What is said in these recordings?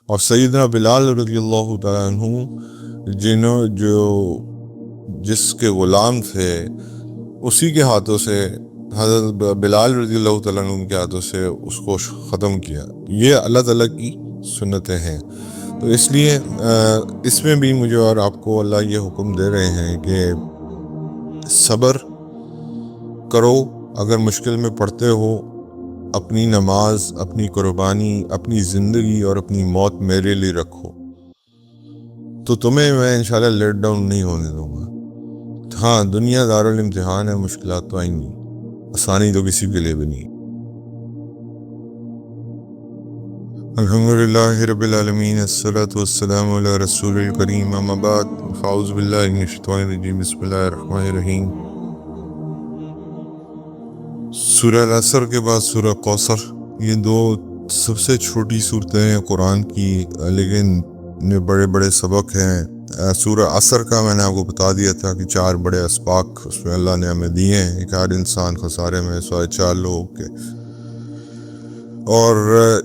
اور سیدنا بلال رضی اللہ تعالیٰ عنہ جس کے غلام تھے، اسی کے ہاتھوں سے، حضرت بلال رضی اللہ تعالیٰ عنہ کے ہاتھوں سے اس کو ختم کیا۔ یہ اللہ تعالیٰ کی سنتیں ہیں۔ تو اس لیے اس میں بھی مجھے اور آپ کو اللہ یہ حکم دے رہے ہیں کہ صبر کرو، اگر مشکل میں پڑتے ہو، اپنی نماز، اپنی قربانی، اپنی زندگی اور اپنی موت میرے لیے رکھو، تو تمہیں میں انشاءاللہ لیٹ ڈاؤن نہیں ہونے دوں گا۔ ہاں، دنیا دارالامتحان ہے، مشکلات تو آئیں گی، آسانی تو کسی کے لیے بھی نہیں۔ الحمدللہ رب العالمین، الصلاۃ والسلام علی رسول الکریم، اما بعد، اعوذ باللہ من الشیطان الرجیم، بسم اللہ الرحمن الرحیم۔ سورہ العصر کے بعد سورہ کوثر، یہ دو سب سے چھوٹی صورتیں ہیں قرآن کی، لیکن یہ بڑے بڑے سبق ہیں۔ سورہ عصر کا میں نے آپ کو بتا دیا تھا کہ 4 بڑے اسباق اس میں اللہ نے ہمیں دیے ہیں، ایک ہر انسان خسارے میں، سوائے 4 لوگوں کے۔ اور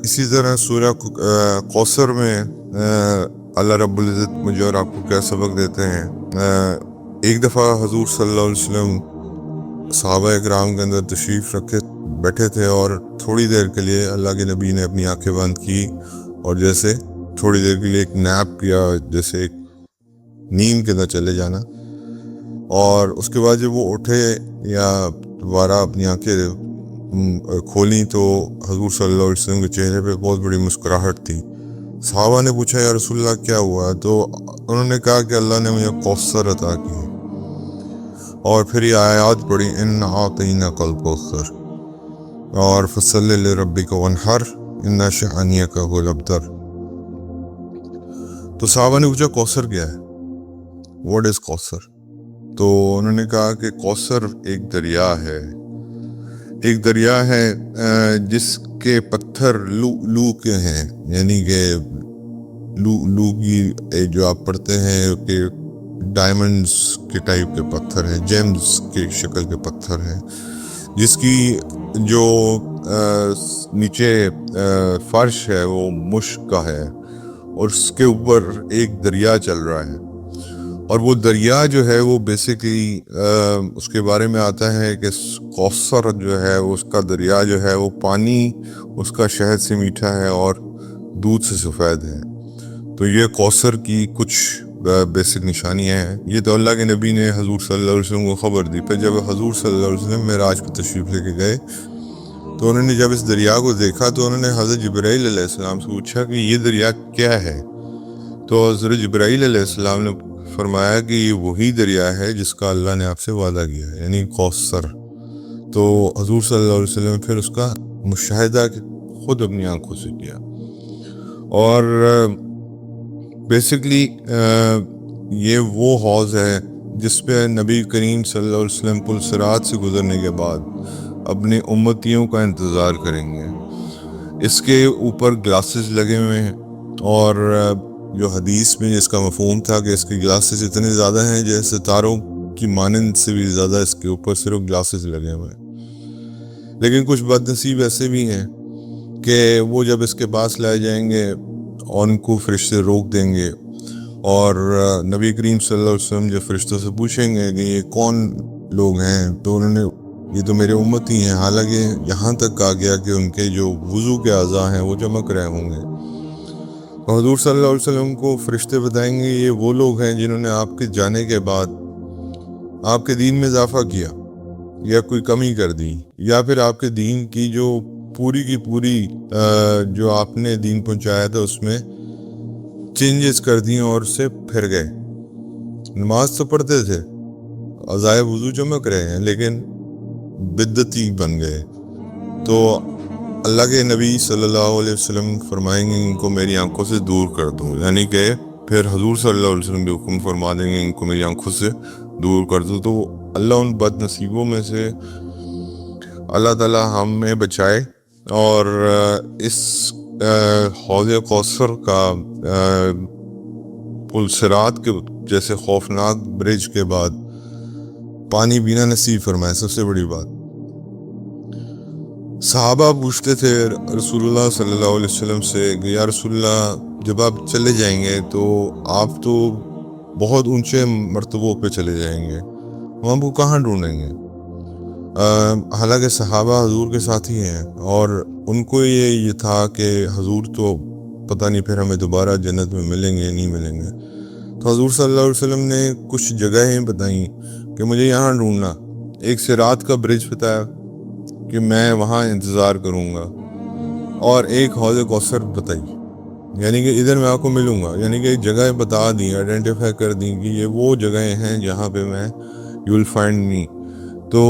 اسی طرح سورہ کوثر میں اللہ رب العزت مجھے اور آپ کو کیا سبق دیتے ہیں۔ ایک دفعہ حضور صلی اللہ علیہ وسلم صحابہ اکرام کے اندر تشریف رکھے بیٹھے تھے، اور تھوڑی دیر کے لیے اللہ کے نبی نے اپنی آنکھیں بند کی، اور جیسے تھوڑی دیر کے لیے ایک نیپ کیا، جیسے ایک نیند کے اندر چلے جانا، اور اس کے بعد جب وہ اٹھے یا دوبارہ اپنی آنکھیں کھولیں تو حضور صلی اللہ علیہ وسلم کے چہرے پہ بہت بڑی مسکراہٹ تھی۔ صحابہ نے پوچھا یا رسول اللہ کیا ہوا؟ تو انہوں نے کہا کہ اللہ نے مجھے کوثر عطا کی، اور پھر یہ آیات پڑھی، ان اعطیناک الکوثر اور فصلی لربک وانحر ان شانئک هو الابتر۔ تو صحابہ نے پوچھا کوثر کیا ہے؟ واٹ از کوثر؟ تو انہوں نے کہا کہ کوثر ایک دریا ہے، ایک دریا ہے جس کے پتھر لو کے ہیں، یعنی کہ لو کی جو آپ پڑھتے ہیں کہ ڈائمنڈز کے ٹائپ کے پتھر ہیں، جیمز کے شکل کے پتھر ہیں، جس کی جو نیچے فرش ہے وہ مشک کا ہے، اور اس کے اوپر ایک دریا چل رہا ہے، اور وہ دریا جو ہے وہ بیسیکلی اس کے بارے میں آتا ہے کہ کوثر جو ہے اس کا دریا جو ہے وہ پانی اس کا شہد سے میٹھا ہے اور دودھ سے سفید ہے۔ تو یہ کوثر کی کچھ بیسک نشانیاں ہیں۔ یہ تو اللہ کے نبی نے حضور صلی اللہ علیہ وسلم کو خبر دی۔ پھر جب حضور صلی اللہ علیہ وسلم معراج پہ تشریف لے کے گئے تو انہوں نے جب اس دریا کو دیکھا تو انہوں نے حضرت جبرائیل علیہ السلام سے پوچھا کہ یہ دریا کیا ہے؟ تو حضرت جبرائیل علیہ السلام نے فرمایا کہ یہ وہی دریا ہے جس کا اللہ نے آپ سے وعدہ کیا ہے، یعنی کوثر۔ تو حضور صلی اللہ علیہ وسلم پھر اس کا مشاہدہ خود اپنی آنکھوں سے کیا، اور بیسیکلی یہ وہ حوض ہے جس پہ نبی کریم صلی اللہ علیہ وسلم پل صراط سے گزرنے کے بعد اپنے امتیوں کا انتظار کریں گے۔ اس کے اوپر گلاسز لگے ہوئے ہیں، اور جو حدیث میں جس کا مفہوم تھا کہ اس کے گلاسز اتنے زیادہ ہیں جیسے ستاروں کی مانند سے بھی زیادہ اس کے اوپر صرف گلاسز لگے ہوئے ہیں۔ لیکن کچھ بد نصیب ایسے بھی ہیں کہ وہ جب اس کے پاس لائے جائیں گے اور ان کو فرشتے روک دیں گے، اور نبی کریم صلی اللہ علیہ وسلم جب فرشتوں سے پوچھیں گے کہ یہ کون لوگ ہیں، تو انہوں نے یہ تو میرے امتی ہیں، حالانکہ یہاں تک کہا گیا کہ ان کے جو وضو کے اعضاء ہیں وہ چمک رہے ہوں گے۔ حضور صلی اللہ علیہ وسلم کو فرشتے بتائیں گے یہ وہ لوگ ہیں جنہوں نے آپ کے جانے کے بعد آپ کے دین میں اضافہ کیا یا کوئی کمی کر دی، یا پھر آپ کے دین کی جو پوری کی پوری جو آپ نے دین پہنچایا تھا اس میں چینجز کر دی اور اس سے پھر گئے۔ نماز تو پڑھتے تھے، اعضائے وضو چمک رہے ہیں، لیکن بدعتی بن گئے۔ تو اللہ کے نبی صلی اللہ علیہ وسلم فرمائیں گے ان کو میری آنکھوں سے دور کر دو، یعنی کہ پھر حضور صلی اللہ علیہ وسلم بھی حکم فرما دیں گے ان کو میری آنکھوں سے دور کر دو۔ تو اللہ ان بد نصیبوں میں سے اللہ تعالی ہمیں بچائے، اور اس حوض کوثر کا پل صراط کے جیسے خوفناک برج کے بعد پانی پینا نصیب فرمائے۔ سب سے بڑی بات، صحابہ پوچھتے تھے رسول اللہ صلی اللہ علیہ وسلم سے کہ یا رسول اللہ جب آپ چلے جائیں گے تو آپ تو بہت اونچے مرتبوں پہ چلے جائیں گے، وہاں کو کہاں ڈھونڈیں گے؟ حالانکہ صحابہ حضور کے ساتھ ہی ہیں، اور ان کو یہ تھا کہ حضور تو پتہ نہیں پھر ہمیں دوبارہ جنت میں ملیں گے نہیں ملیں گے، تو حضور صلی اللہ علیہ وسلم نے کچھ جگہیں بتائیں کہ مجھے یہاں ڈھونڈنا. ایک صراط کا برج بتایا کہ میں وہاں انتظار کروں گا، اور ایک حوض کوثر بتائی، یعنی کہ ادھر میں آپ کو ملوں گا، یعنی کہ جگہ بتا دیں، آئیڈینٹیفائی کر دیں کہ یہ وہ جگہیں ہیں جہاں پہ میں یو ول فائنڈ می. تو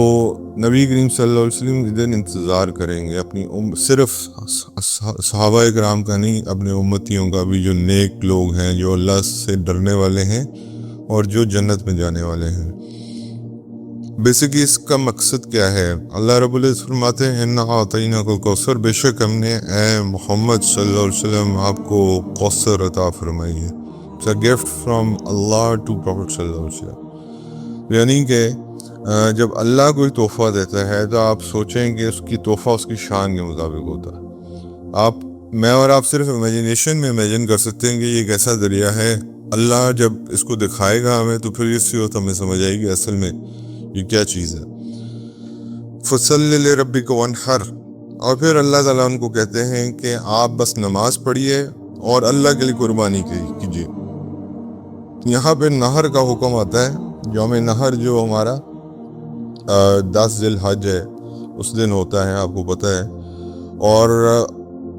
نبی کریم صلی اللہ علیہ وسلم ادھر انتظار کریں گے اپنی صرف صحابہ کرام کا نہیں، اپنے امتیوں کا بھی، جو نیک لوگ ہیں، جو اللہ سے ڈرنے والے ہیں اور جو جنت میں جانے والے ہیں. بیسیکلی اس کا مقصد کیا ہے؟ اللہ رب العزت فرماتے ہیں اِنَّا أَعْطَيْنَاكَ الْكَوْثَرَ، بے شک ہم نے اے محمد صلی اللہ علیہ وسلم آپ کو کوثر عطا فرمائی ہے. It's a gift from Allah to prophet صلی اللہ علیہ وسلم. یعنی کہ جب اللہ کوئی تحفہ دیتا ہے تو آپ سوچیں کہ اس کی تحفہ اس کی شان کے مطابق ہوتا ہے. میں اور آپ صرف امیجنیشن میں امیجن کر سکتے ہیں کہ یہ کیسا دریا ہے. اللہ جب اس کو دکھائے گا ہمیں تو پھر اس سے ہمیں سمجھ آئے گی اصل میں یہ کیا چیز ہے. فَصَلِّ لِرَبِّكَ وَانْحَرْ، اور پھر اللہ تعالیٰ ان کو کہتے ہیں کہ آپ بس نماز پڑھیے اور اللہ کے لیے قربانی کیجیے. یہاں پہ نہر کا حکم آتا ہے. یوم نہر جو ہمارا 10 ذی الحج ہے اس دن ہوتا ہے، آپ کو پتہ ہے، اور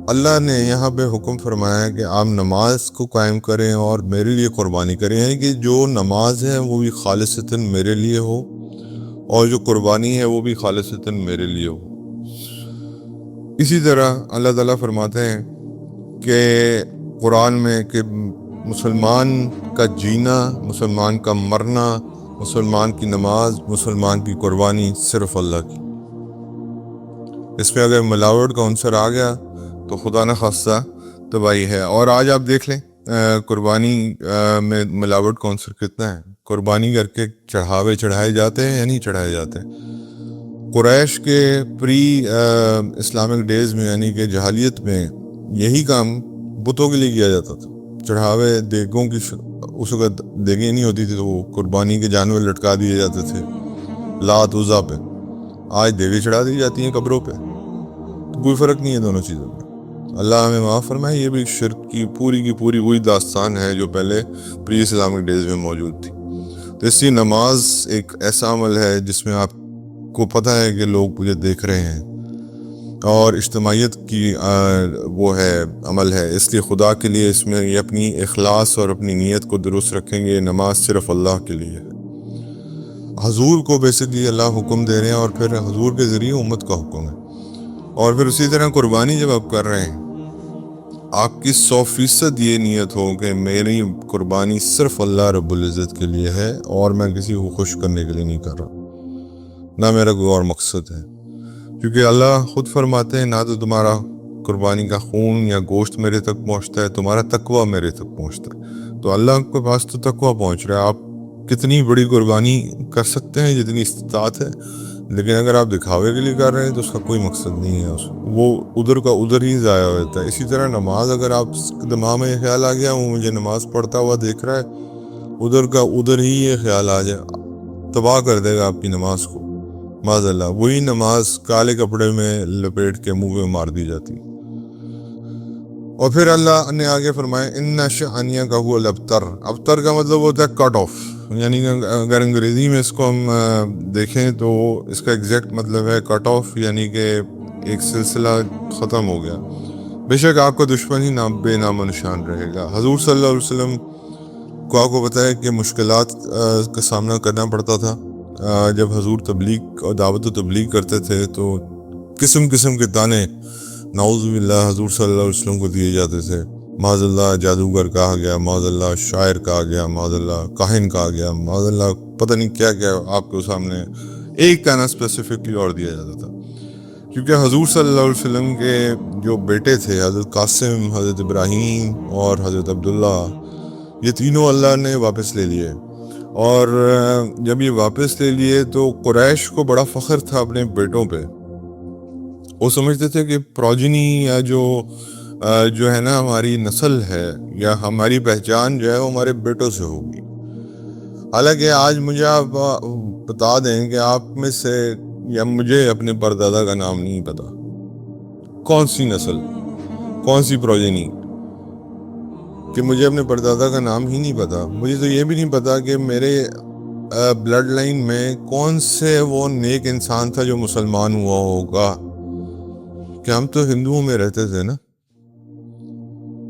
اللہ نے یہاں پہ حکم فرمایا ہے کہ آپ نماز کو قائم کریں اور میرے لیے قربانی کریں، یعنی کہ جو نماز ہے وہ بھی خالصتاً میرے لیے ہو اور جو قربانی ہے وہ بھی خالصتاً میرے لیے ہو. اسی طرح اللہ تعالیٰ فرماتے ہیں کہ قرآن میں کہ مسلمان کا جینا، مسلمان کا مرنا، مسلمان کی نماز، مسلمان کی قربانی صرف اللہ کی. اس میں اگر ملاوٹ کا عنصر آ گیا تو خدا نہ خواستہ تباہی ہے. اور آج آپ دیکھ لیں قربانی میں ملاوٹ کا عنصر کتنا ہے. قربانی کر کے چڑھائے جاتے ہیں یا نہیں چڑھائے جاتے. قریش کے پری اسلامک ڈیز میں، یعنی کہ جاہلیت میں، یہی کام بتوں کے لیے کیا جاتا تھا. چڑھاوے دیگوں کی اس وقت دیگیں نہیں ہوتی تھی تو وہ قربانی کے جانور لٹکا دیے جاتے تھے لات عزا پہ. آج دیگیں چڑھا دی جاتی ہیں قبروں پہ، تو کوئی فرق نہیں ہے دونوں چیزوں میں. اللہ ہمیں معاف فرمائے. یہ بھی شرک کی پوری وہی داستان ہے جو پہلے پری اسلامک ڈیز میں موجود تھی. تو اس لیے نماز ایک ایسا عمل ہے جس میں آپ کو پتہ ہے کہ لوگ مجھے دیکھ رہے ہیں، اور اجتماعیت کی وہ ہے عمل ہے. اس لیے خدا کے لیے اس میں یہ اپنی اخلاص اور اپنی نیت کو درست رکھیں گے. نماز صرف اللہ کے لیے ہے. حضور کو بیسکلی اللہ حکم دے رہے ہیں اور پھر حضور کے ذریعے امت کا حکم ہے. اور پھر اسی طرح قربانی جب آپ کر رہے ہیں، آپ کی 100% یہ نیت ہو کہ میری قربانی صرف اللہ رب العزت کے لیے ہے اور میں کسی کو خوش کرنے کے لیے نہیں کر رہا، نہ میرا کوئی اور مقصد ہے. کیونکہ اللہ خود فرماتے ہیں نہ تو تمہارا قربانی کا خون یا گوشت میرے تک پہنچتا ہے، تمہارا تقویٰ میرے تک پہنچتا ہے. تو اللہ کے پاس تو تقویٰ پہنچ رہا ہے. آپ کتنی بڑی قربانی کر سکتے ہیں جتنی استطاعت ہے، لیکن اگر آپ دکھاوے کے لیے کر رہے ہیں تو اس کا کوئی مقصد نہیں ہے، وہ ادھر کا ادھر ہی ضائع ہوتا ہے. اسی طرح نماز، اگر آپ دماغ میں یہ خیال آ گیا وہ مجھے نماز پڑھتا ہوا دیکھ رہا ہے، ادھر کا ادھر ہی یہ خیال آ جائے، تباہ کر دے گا آپ کی نماز کو. معاذ اللہ، وہی نماز کالے کپڑے میں لپیٹ کے منہ میں مار دی جاتی. اور پھر اللہ نے آگے فرمایا ان شأنک هو الابتر. ابتر کا مطلب ہوتا ہے کٹ آف، یعنی اگر انگریزی میں اس کو ہم دیکھیں تو اس کا ایگزیکٹ مطلب ہے کٹ آف، یعنی کہ ایک سلسلہ ختم ہو گیا. بے شک آپ کا دشمن ہی بے نام و نشان رہے گا. حضور صلی اللہ علیہ وسلم کو آپ کو پتہ ہے کہ مشکلات کا سامنا کرنا پڑتا تھا. جب حضور تبلیغ اور دعوت و تبلیغ کرتے تھے تو قسم کے تانے نعوذ باللہ حضور صلی اللہ علیہ وسلم کو دیے جاتے تھے. معاذ اللہ جادوگر کہا گیا، معاذ اللہ شاعر کہا گیا، معاذ اللہ کاہن کہا گیا، معاذ اللہ پتہ نہیں کیا آپ کے سامنے ایک کہنا اسپیسیفکلی اور دیا جاتا تھا. کیونکہ حضور صلی اللہ علیہ وسلم کے جو بیٹے تھے، حضرت قاسم، حضرت ابراہیم اور حضرت عبداللہ، یہ تینوں اللہ نے واپس لے لیے. اور جب یہ واپس لے لیے تو قریش کو بڑا فخر تھا اپنے بیٹوں پہ. وہ سمجھتے تھے کہ پروجنی یا جو جو ہے نا ہماری نسل ہے یا ہماری پہچان جو ہے وہ ہمارے بیٹوں سے ہوگی. حالانکہ آج مجھے آپ بتا دیں کہ آپ میں سے یا مجھے اپنے پردادا کا نام نہیں پتا. کون سی نسل, کون سی پروجینی, کہ مجھے اپنے پردادا کا نام ہی نہیں پتا. مجھے تو یہ بھی نہیں پتا کہ میرے بلڈ لائن میں کون سے وہ نیک انسان تھا جو مسلمان ہوا ہوگا, کہ ہم تو ہندوؤں میں رہتے تھے نا.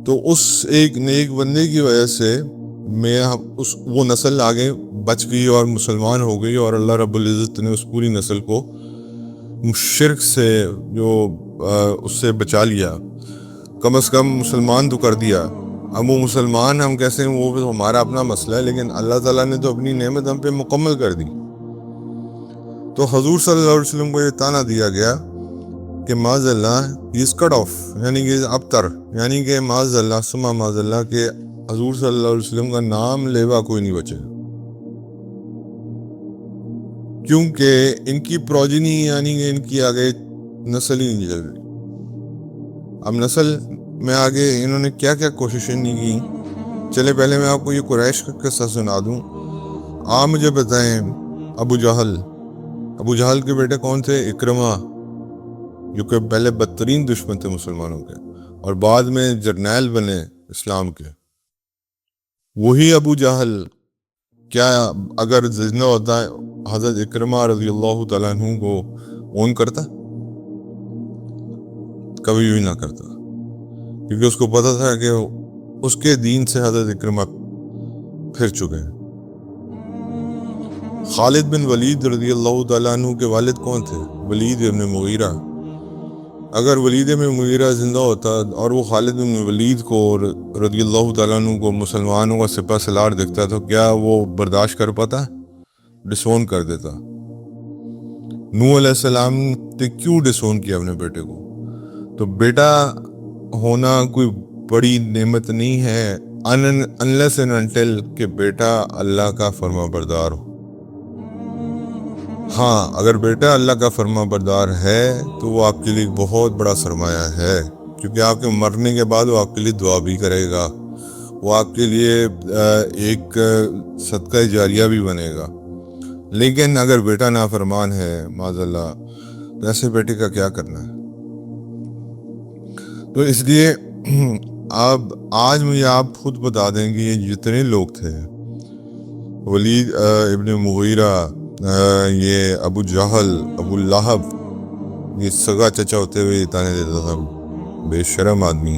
تو اس ایک نیک بندے کی وجہ سے وہ نسل آگے بچ گئی اور مسلمان ہو گئی, اور اللہ رب العزت نے اس پوری نسل کو شرک سے جو اس سے بچا لیا. کم از کم مسلمان تو کر دیا. اب وہ مسلمان ہم کیسے ہیں وہ ہمارا اپنا مسئلہ ہے, لیکن اللہ تعالیٰ نے تو اپنی نعمت ہم پہ مکمل کر دی. تو حضور صلی اللہ علیہ وسلم کو یہ تانا دیا گیا کہ معاذ اللہ از کٹ آف, یعنی کہ ابتر, یعنی کہ معاذ اللہ سما معاذ اللہ کہ حضور صلی اللہ علیہ وسلم کا نام لیوا کوئی نہیں بچے, کیونکہ ان کی پروجنی یعنی کہ ان کی آگے نسل ہی نہیں چل رہی. اب نسل میں آگے انہوں نے کیا کیا کوششیں نہیں کی. چلے پہلے میں آپ کو یہ قریش کا قصہ سنا دوں. آپ مجھے بتائیں, ابو جہل کے بیٹے کون تھے؟ اکرمہ, جو کہ پہلے بدترین دشمن تھے مسلمانوں کے اور بعد میں جرنیل بنے اسلام کے. وہی ابو جہل کیا اگر زندہ ہوتا ہے حضرت اکرمہ رضی اللہ تعالیٰ عنہ کو اون کرتا؟ کبھی بھی نہ کرتا, کیونکہ اس کو پتا تھا کہ اس کے دین سے حضرت اکرمہ پھر چکے ہیں. خالد بن ولید رضی اللہ تعالیٰ عنہ کے والد کون تھے؟ ولید بن مغیرہ. اگر ولید بن مغیرہ زندہ ہوتا اور وہ خالد بن ولید کو رضی اللہ تعالیٰ عنہ کو مسلمانوں کا سپہ سالار دکھتا تو کیا وہ برداشت کر پاتا؟ ڈسون کر دیتا. نوح علیہ السلام نے کیوں ڈسون کیا اپنے بیٹے کو؟ تو بیٹا ہونا کوئی بڑی نعمت نہیں ہے unless and until کہ بیٹا اللہ کا فرما بردار ہو. ہاں, اگر بیٹا اللہ کا فرما بردار ہے تو وہ آپ کے لیے بہت بڑا سرمایہ ہے, کیونکہ آپ کے مرنے کے بعد وہ آپ کے لیے دعا بھی کرے گا, وہ آپ کے لیے ایک صدقہ جاریہ بھی بنے گا. لیکن اگر بیٹا نافرمان ہے معاذ اللہ, تو ایسے بیٹے کا کیا کرنا ہے؟ تو اس لیے آج مجھے آپ خود بتا دیں کہ یہ جتنے لوگ تھے, ولید ابن مغیرہ, یہ ابو جہل, ابو لہب, یہ سگا چچا ہوتے ہوئے یہ تانے دیتا تھا, بے شرم آدمی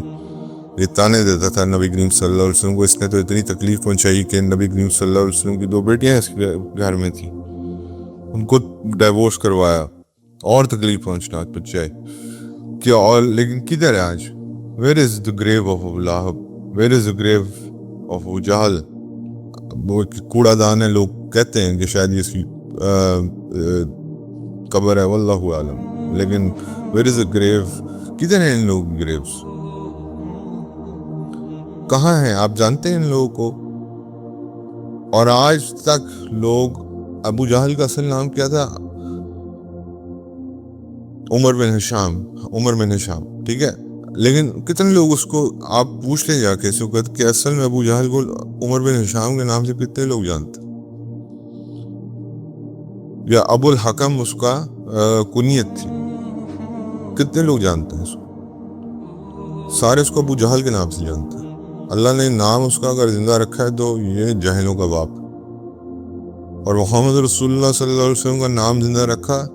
یہ تانے دیتا تھا نبی کریم صلی اللہ علیہ وسلم کو. اس نے تو اتنی تکلیف پہنچائی کہ نبی کریم صلی اللہ علیہ وسلم کی 2 بیٹیاں اس کے گھر میں تھیں, ان کو ڈیورس کروایا اور تکلیف پہنچائے کیا. اور لیکن کدھر ہے آج؟ ویئر از دا گریو آف ابو لہب, ویئر از دا گریو آف ابو جہل؟ وہ کوڑا دان ہے, لوگ کہتے ہیں کہ شاید اس کی قبر ہے, واللہ عالم, لیکن ویئر از دا گریو؟ کدھر ہیں ان لوگ گریوز؟ کہاں ہیں؟ آپ جانتے ہیں ان لوگوں کو؟ اور آج تک لوگ, ابو جہل کا اصل نام کیا تھا؟ عمر بن ہشام, ٹھیک ہے, لیکن کتنے لوگ اس کو آپ پوچھ لیں جا کے اس وقت کہ اصل میں ابو جہل کو عمر بن ہشام کے نام سے کتنے لوگ جانتے؟ یا ابو الحکم اس کا کنیت تھی, کتنے لوگ جانتے ہیں اس کو؟ سارے اس کو ابو جہل کے نام سے جانتے ہیں. اللہ نے نام اس کا اگر زندہ رکھا ہے تو یہ جاہلوں کا باپ. اور محمد رسول اللہ صلی اللہ علیہ وسلم کا نام زندہ رکھا,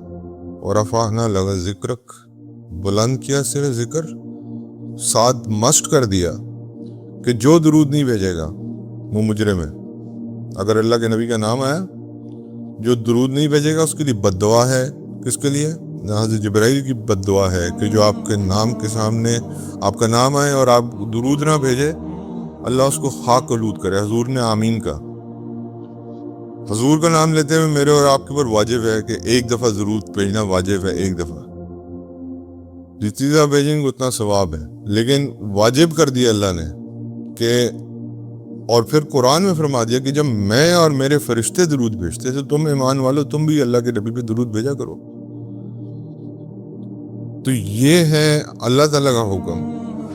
اور رفعنا لک ذکرک, بلند کیا صرف ذکر, ساتھ مسٹ کر دیا کہ جو درود نہیں بھیجے گا وہ مجرم ہے. اگر اللہ کے نبی کا نام آیا, جو درود نہیں بھیجے گا اس کے لیے بد دعا ہے. کس کے لیے؟ حضرت جبرائیل کی بد دعا ہے کہ جو آپ کے نام کے سامنے آپ کا نام آئے اور آپ درود نہ بھیجے, اللہ اس کو خاک آلود کرے. حضور نے آمین کا, حضور کا نام لیتے ہوئے میرے اور آپ کے اوپر واجب ہے کہ ایک دفعہ درود بھیجنا واجب ہے. ایک دفعہ, جتنی دفعہ بھیجیں گے اتنا ثواب ہے, لیکن واجب کر دیا اللہ نے کہ, اور پھر قرآن میں فرما دیا کہ جب میں اور میرے فرشتے درود بھیجتے تو تم ایمان والو تم بھی اللہ کے نبی پہ درود بھیجا کرو. تو یہ ہے اللہ تعالیٰ کا حکم.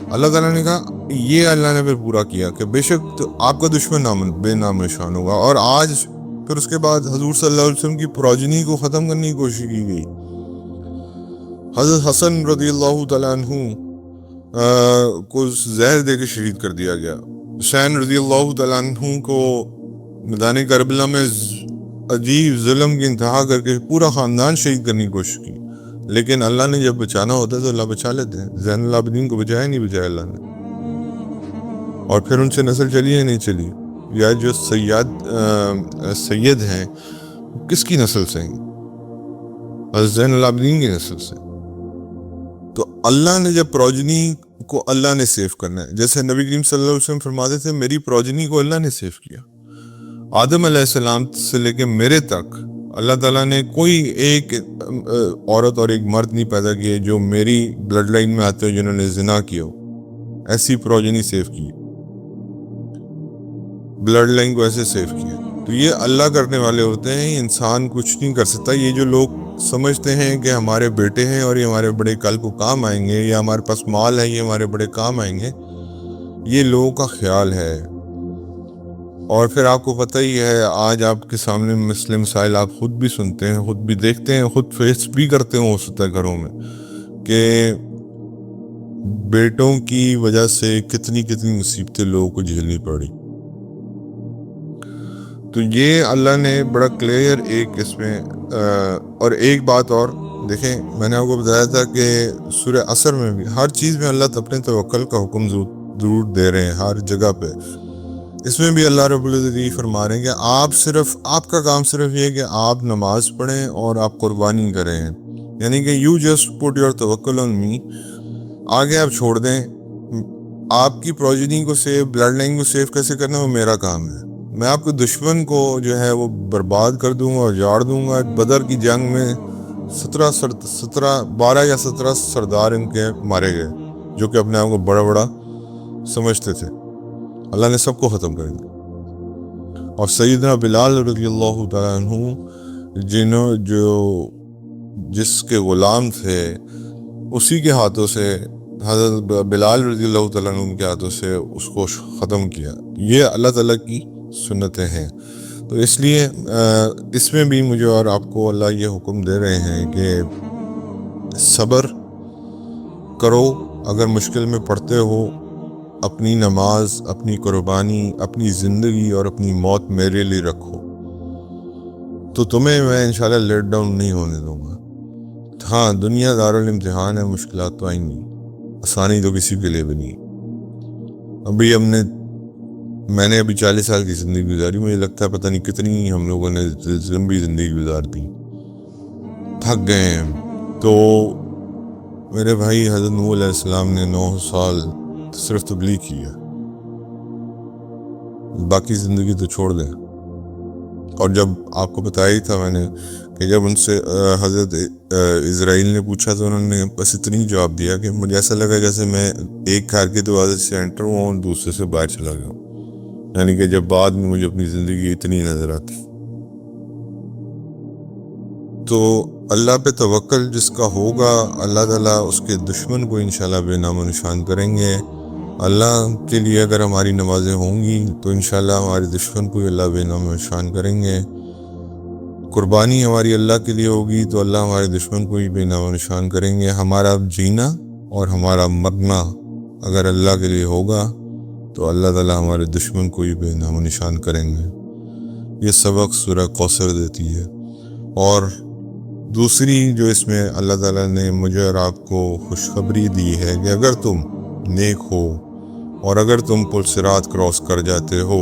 اللہ تعالیٰ نے کہا یہ اللہ نے پھر پورا کیا کہ بے شک تو آپ کا دشمن بے نام نشان ہوگا. اور آج پھر اس کے بعد حضور صلی اللہ علیہ وسلم کی پروجنی کو ختم کرنے کی کوشش کی گئی. حضرت حسن رضی اللہ تعالیٰ عنہ کو زہر دے کے شہید کر دیا گیا. حسین رضی اللہ تعالیٰ عنہ کو میدان کربلا میں عجیب ظلم کی انتہا کر کے پورا خاندان شہید کرنے کی کوشش کی, لیکن اللہ نے جب بچانا ہوتا ہے تو اللہ بچا لیتے ہیں. زین العابدین کو بچایا نہیں بچایا اللہ نے, اور پھر ان سے نسل چلی ہے نہیں چلی. یا جو سید ہیں کس کی نسل سے ہیں؟ حضرت زین العابدین کی نسل سے. تو اللہ نے جب پروجنی کو اللہ نے سیو کرنا ہے, جیسے نبی کریم صلی اللہ علیہ وسلم فرماتے تھے میری پروجنی کو اللہ نے سیو کیا. آدم علیہ السلام سے لے کے میرے تک اللہ تعالیٰ نے کوئی ایک عورت اور ایک مرد نہیں پیدا کیے جو میری بلڈ لائن میں آتے ہو جنہوں نے زنا کیا ہو. ایسی پروجنی سیو کی, بلڈ لائن کو ایسے سیو کیا. تو یہ اللہ کرنے والے ہوتے ہیں, انسان کچھ نہیں کر سکتا. یہ جو لوگ سمجھتے ہیں کہ ہمارے بیٹے ہیں اور یہ ہمارے بڑے کل کو کام آئیں گے, یا ہمارے پاس مال ہے یہ ہمارے بڑے کام آئیں گے, یہ لوگوں کا خیال ہے. اور پھر آپ کو پتہ ہی ہے آج آپ کے سامنے مسئلے مسائل آپ خود بھی سنتے ہیں, خود بھی دیکھتے ہیں, خود فیس بھی کرتے ہو سکتا ہے گھروں میں, کہ بیٹوں کی وجہ سے کتنی مصیبتیں لوگوں کو جھیلنی پڑی. تو یہ اللہ نے بڑا کلیئر ایک اس میں اور ایک بات اور دیکھیں, میں نے آپ کو بتایا تھا کہ سورہ عصر میں بھی ہر چیز میں اللہ اپنے توکل کا حکم ضرور دے رہے ہیں ہر جگہ پہ. اس میں بھی اللہ رب العزت یہ فرما رہے ہیں کہ آپ کا کام صرف یہ کہ آپ نماز پڑھیں اور آپ قربانی کریں, یعنی کہ یو جسٹ پٹ یور توکل آن می. آگے آپ چھوڑ دیں, آپ کی پروجنی کو سیو, بلڈ لائن کو سیو کیسے کرنا وہ میرا کام ہے. میں آپ کے دشمن کو جو ہے وہ برباد کر دوں گا اور جاڑ دوں گا. بدر کی جنگ میں 12 یا 17 سردار ان کے مارے گئے جو کہ اپنے آپ کو بڑا سمجھتے تھے. اللہ نے سب کو ختم کر دیا. اور سیدنا بلال رضی اللہ تعالیٰ عنہ جس کے غلام تھے اسی کے ہاتھوں سے, حضرت بلال رضی اللہ تعالیٰ عنہ کے ہاتھوں سے اس کو ختم کیا. یہ اللہ تعالیٰ کی سنتیں ہیں. تو اس لیے اس میں بھی مجھے اور آپ کو اللہ یہ حکم دے رہے ہیں کہ صبر کرو. اگر مشکل میں پڑتے ہو, اپنی نماز, اپنی قربانی, اپنی زندگی اور اپنی موت میرے لیے رکھو, تو تمہیں میں انشاءاللہ لیٹ ڈاؤن نہیں ہونے دوں گا. ہاں دنیا دارالامتحان ہے, مشکلات تو آئیں گی, آسانی تو کسی کے لیے بھی نہیں. میں نے ابھی 40 سال کی زندگی گزاری, مجھے لگتا ہے پتہ نہیں کتنی ہم لوگوں نے لمبی زندگی گزار دی, تھک گئے ہیں. تو میرے بھائی حضرت نوح علیہ السلام نے 9 سال صرف تبلیغ کی ہے, باقی زندگی تو چھوڑ دیں. اور جب آپ کو بتایا ہی تھا میں نے کہ جب ان سے حضرت اسرائیل نے پوچھا تو انہوں نے بس اتنی جواب دیا کہ مجھے ایسا لگا جیسے میں ایک گھر کے دروازے سے انٹر ہوں اور دوسرے سے باہر چلا گیا ہوں. یعنی کہ جب بعد میں مجھے اپنی زندگی اتنی نظر آتی. تو اللہ پہ توکل جس کا ہوگا, اللہ تعالیٰ اس کے دشمن کو انشاءاللہ بے نام و نشان کریں گے. اللہ کے لیے اگر ہماری نمازیں ہوں گی تو انشاءاللہ ہمارے دشمن کو اللہ بے نام و نشان کریں گے. قربانی ہماری اللہ کے لیے ہوگی تو اللہ ہمارے دشمن کو ہی بے نام و نشان کریں گے. ہمارا جینا اور ہمارا مرنا اگر اللہ کے لیے ہوگا تو اللہ تعالیٰ ہمارے دشمن کو ہی بے نام و نشان کریں گے. یہ سبق سورہ کوثر دیتی ہے. اور دوسری جو اس میں اللہ تعالیٰ نے مجھے اور آپ کو خوشخبری دی ہے کہ اگر تم نیک ہو اور اگر تم پل صراط کراس کر جاتے ہو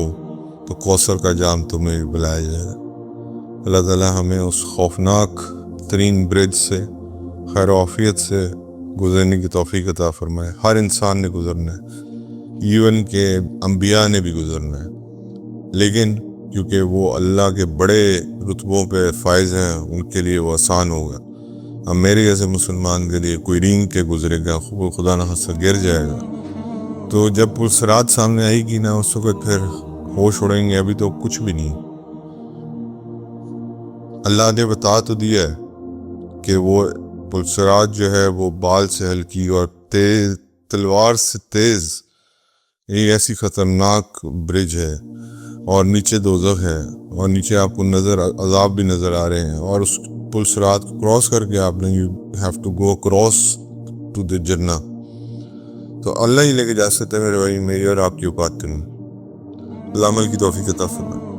تو کوثر کا جام تمہیں بلایا جائے گا. اللہ تعالیٰ ہمیں اس خوفناک ترین برج سے خیر و عافیت سے گزرنے کی توفیق عطا فرمائے. ہر انسان نے گزرنا ہے, ایون کہ انبیاء نے بھی گزرنا ہے, لیکن کیونکہ وہ اللہ کے بڑے رتبوں پہ فائز ہیں ان کے لیے وہ آسان ہوگا. اب میرے جیسے مسلمان کے لیے کوئی رینگ کے گزرے گا, خدا نہ خاصہ گر جائے گا. تو جب پل صراط سامنے آئے گی نا اس وقت پھر ہوش اڑیں گے, ابھی تو کچھ بھی نہیں. اللہ نے بتا تو دیا ہے کہ وہ پل صراط جو ہے وہ بال سے ہلکی اور تلوار سے تیز، یہ ایسی خطرناک برج ہے، اور نیچے دوزخ ہے، اور نیچے آپ کو عذاب بھی نظر آ رہے ہیں، اور اس پل صراط کو کراس کر کے آپ نے you have to go cross to the جنہ. تو اللہ ہی لے کے جا سکتے ہیں میرے بھائی، میری اور آپ کی اوقات نہیں. اللہ عمل کی توفیق عطا فرمائے.